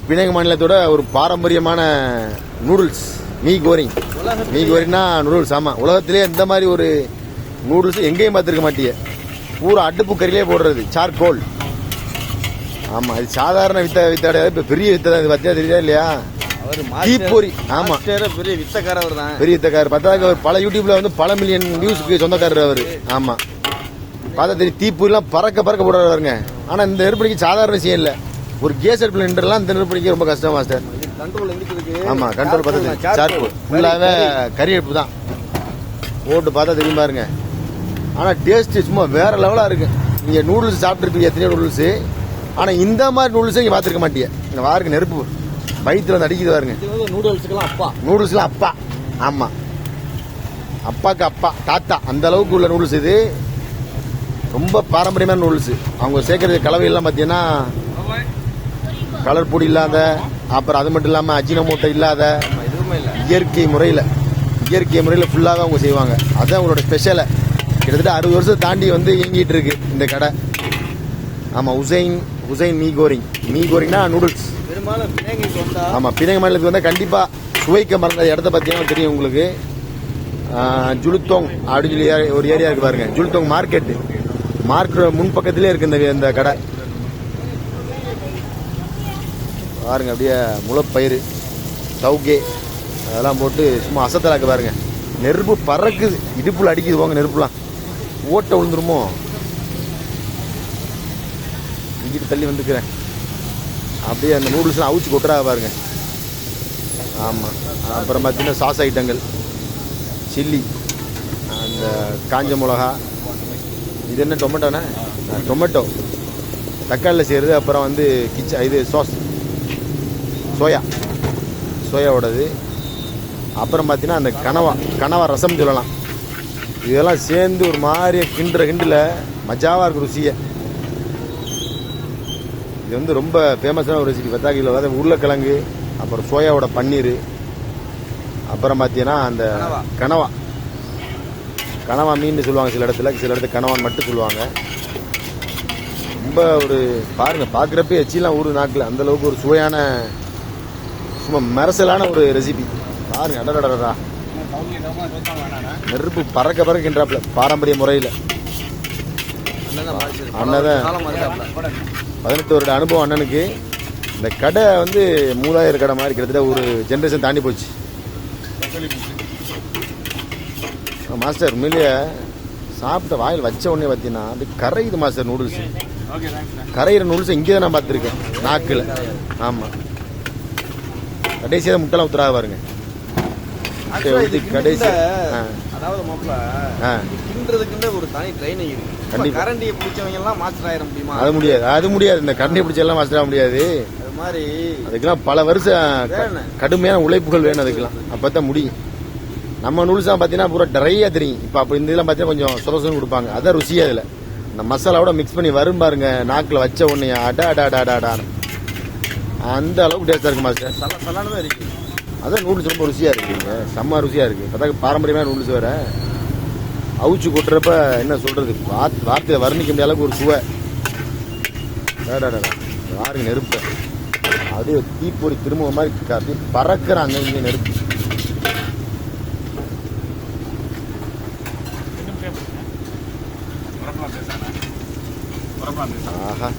Penang மாநிலத்தோட ஒரு பாரம்பரியமான நூடுல்ஸ் மீ கோரிங்னா நூடுல்ஸ். ஆமாம், உலகத்திலே இந்த மாதிரி ஒரு நூடுல்ஸ் எங்கேயும் பார்த்துருக்க மாட்டிய. பூரா அடுப்பு கறியிலே போடுறது, சார்கோல். ஆமாம், இது சாதாரண வித்த இப்போ பெரிய வித்தை தான். இது பத்தியா தெரியுதா இல்லையா? தீப்பொறி. ஆமாம், பெரிய வித்தக்காரர் தான். பெரிய வித்தக்காரர். பத்தாவது அவர் பல யூடியூப்ல வந்து பல மில்லியன் வியூஸ்க்கு சொந்தக்காரர் அவர். ஆமாம், பார்த்தா தெரியும். தீப்பொறிலாம் பறக்க போடுறாருங்க. ஆனால் இந்த நெருப்படிக்கு சாதாரண விஷயம் இல்லை. ஒரு கேஸ் அடுப்பில் நின்றுலாம் இந்த நெருப்படிக்கு ரொம்ப கஷ்டம் மாஸ்டர். ஆமாம், கண்ட்ரோல் பார்த்தது சார்கோல் ஃபுல்லாகவே கறி அடுப்பு தான் போட்டு பார்த்தா தெரியும் பாருங்க. ஆனால் டேஸ்ட்டு சும்மா வேற லெவலாக இருக்கு. நீங்கள் நூடுல்ஸ் சாப்பிட்ருப்பீங்க, எத்தனையோ நூடுல்ஸு. ஆனால் இந்த மாதிரி நூடுல்ஸை இங்கே பார்த்துருக்க மாட்டீங்க. இங்கே வாருக்கு நெருப்பு வயிற்றுல வந்து அடிக்குது பாருங்க. நூடுல்ஸ்லாம் அப்பா. ஆமாம், அப்பாவுக்கு அப்பா, தாத்தா, அந்த அளவுக்கு உள்ள நூடுல்ஸ் இது. ரொம்ப பாரம்பரியமான நூடுல்ஸ். அவங்க சேர்க்கறது கலவையெல்லாம் பார்த்தீங்கன்னா கலர் பொடி இல்லாத, அப்புறம் அது மட்டும் இல்லாமல் அஜினமோட்டோ இல்லாத இயற்கை முறையில் ஃபுல்லாக அவங்க செய்வாங்க. அதுதான் அவங்களோட ஸ்பெஷலை. கிட்டத்தட்ட 60 வருஷத்தை தாண்டி வந்து இயங்கிட்டு இருக்கு இந்த கடை. ஆமாம், உசைன் மீ கோரிங்னா நூடுல்ஸ். ஆமாம், பினாங் மாநிலத்துக்கு வந்தால் கண்டிப்பாக சுவைக்க மறந்த இடத்த பார்த்தீங்கன்னா தெரியும் உங்களுக்கு. ஜுலுத்தோங் அப்படின்னு சொல்லி ஒரு ஏரியா இருக்கு பாருங்க. ஜுலுத்தோங் மார்க்கெட் முன் பக்கத்திலே இருக்கு இந்த கடை பாருங்க. அப்படியே முளைப்பயிறு, சவுகே அதெல்லாம் போட்டு சும்மா அசத்தலாக்கு பாருங்க. நெருப்பு பறக்குது, இடுப்புல அடிக்குது. போங்க, நெருப்புலாம் ஓட்ட விழுந்துருமோ. இங்கிட்டு தள்ளி வந்துக்கிறேன். அப்படியே அந்த நூடுல்ஸ்லாம் அவிச்சு கொட்டுறா பாருங்க. ஆமாம், அப்புறம் பார்த்தீங்கன்னா சாஸ் ஐட்டங்கள், சில்லி, அந்த காஞ்ச மிளகா, இது என்ன டொமேட்டோண்ணே? டொமேட்டோ தக்காளியில் செய்கிறது. அப்புறம் வந்து இது சாஸ் சோயாவோடது. அப்புறம் பார்த்தீங்கன்னா அந்த கனவா ரசம் சொல்லலாம். இதெல்லாம் சேர்ந்து ஒரு மாதிரி கிண்டில் மஜாவாக இருக்கும் ருசியை. இது வந்து ரொம்ப ஃபேமஸான ஒரு ரெசிபி. 10 கிலோ உருளைக்கிழங்கு, அப்புறம் சோயாவோட பன்னீர், அப்புறம் பார்த்தீங்கன்னா அந்த கனவா மீன் சொல்லுவாங்க சில இடத்துல கனவான்னு மட்டும் சொல்லுவாங்க. ரொம்ப ஒரு பாருங்க, பார்க்குறப்ப எச்சிலாம் ஊரு நாக்கில். அந்த அளவுக்கு ஒரு சுவையான, சும்மா மெரசலான ஒரு ரெசிபி பாருங்க. அடடா, நெருப்பு பறக்கின்றாப்புல பாரம்பரிய முறையில். அண்ணன் 18 வருட அனுபவம் அண்ணனுக்கு. இந்த கடை வந்து மூதாயிரம் கடை மாதிரி கிட்டத்தட்ட ஒரு ஜென்ரேஷன் தாண்டி போச்சு மாஸ்டர். உண்மையிலேயே சாப்பிட்ட வாயில் வச்ச உடனே பார்த்தீங்கன்னா அது கரையுது மாஸ்டர். நூடுல்ஸ் கரையிற நூடுல்ஸ் இங்கே தான் நான் பார்த்துருக்கேன் நாக்கில். ஆமாம், கடைசியாக முட்டெல்லாம் ஊத்துறாங்க பாருங்க. கடைசி அது முடியாது. இந்த கரண்டியை பிடிச்ச எல்லாம் மாஸ்டர் ஆக முடியாது. அதுக்கெல்லாம் பல வருஷம் கடுமையான உழைப்புகள் வேணும் அதுக்கெல்லாம். அப்பதான் முடியும். நம்ம நூல்ஸ் தான் பார்த்தீங்கன்னா பூரா ட்ரையா தெரியும். இப்போ அப்போ இந்த இதெல்லாம் பார்த்தீங்கன்னா கொஞ்சம் சுரசுன்னு கொடுப்பாங்க. அதான் ருசியா இதில். இந்த மசாலாவோட மிக்ஸ் பண்ணி வரும் பாருங்க. நாக்கில் வச்ச உடனே அடாடாடாடாடா அந்த அளவுக்கு டேஸ்டா இருக்கு மாஸ்டர். இருக்கு. அதான் நூடுல்ஸ் ரொம்ப ருசியா இருக்குங்க, செம்ம ருசியா இருக்கு. அதான் பாரம்பரியமான நூடுல்ஸ் வேற. அவிச்சு கொட்டுறப்ப என்ன சொல்றது, வார்த்தையில வர்ணிக்க முடியாத அளவுக்கு ஒரு சுவை. யாருங்க நெருப்பு அது தீப்பொறி திரும்ப மாதிரி அப்படியே பறக்கிறாங்க இங்கே நெருப்பு. ஆஹா,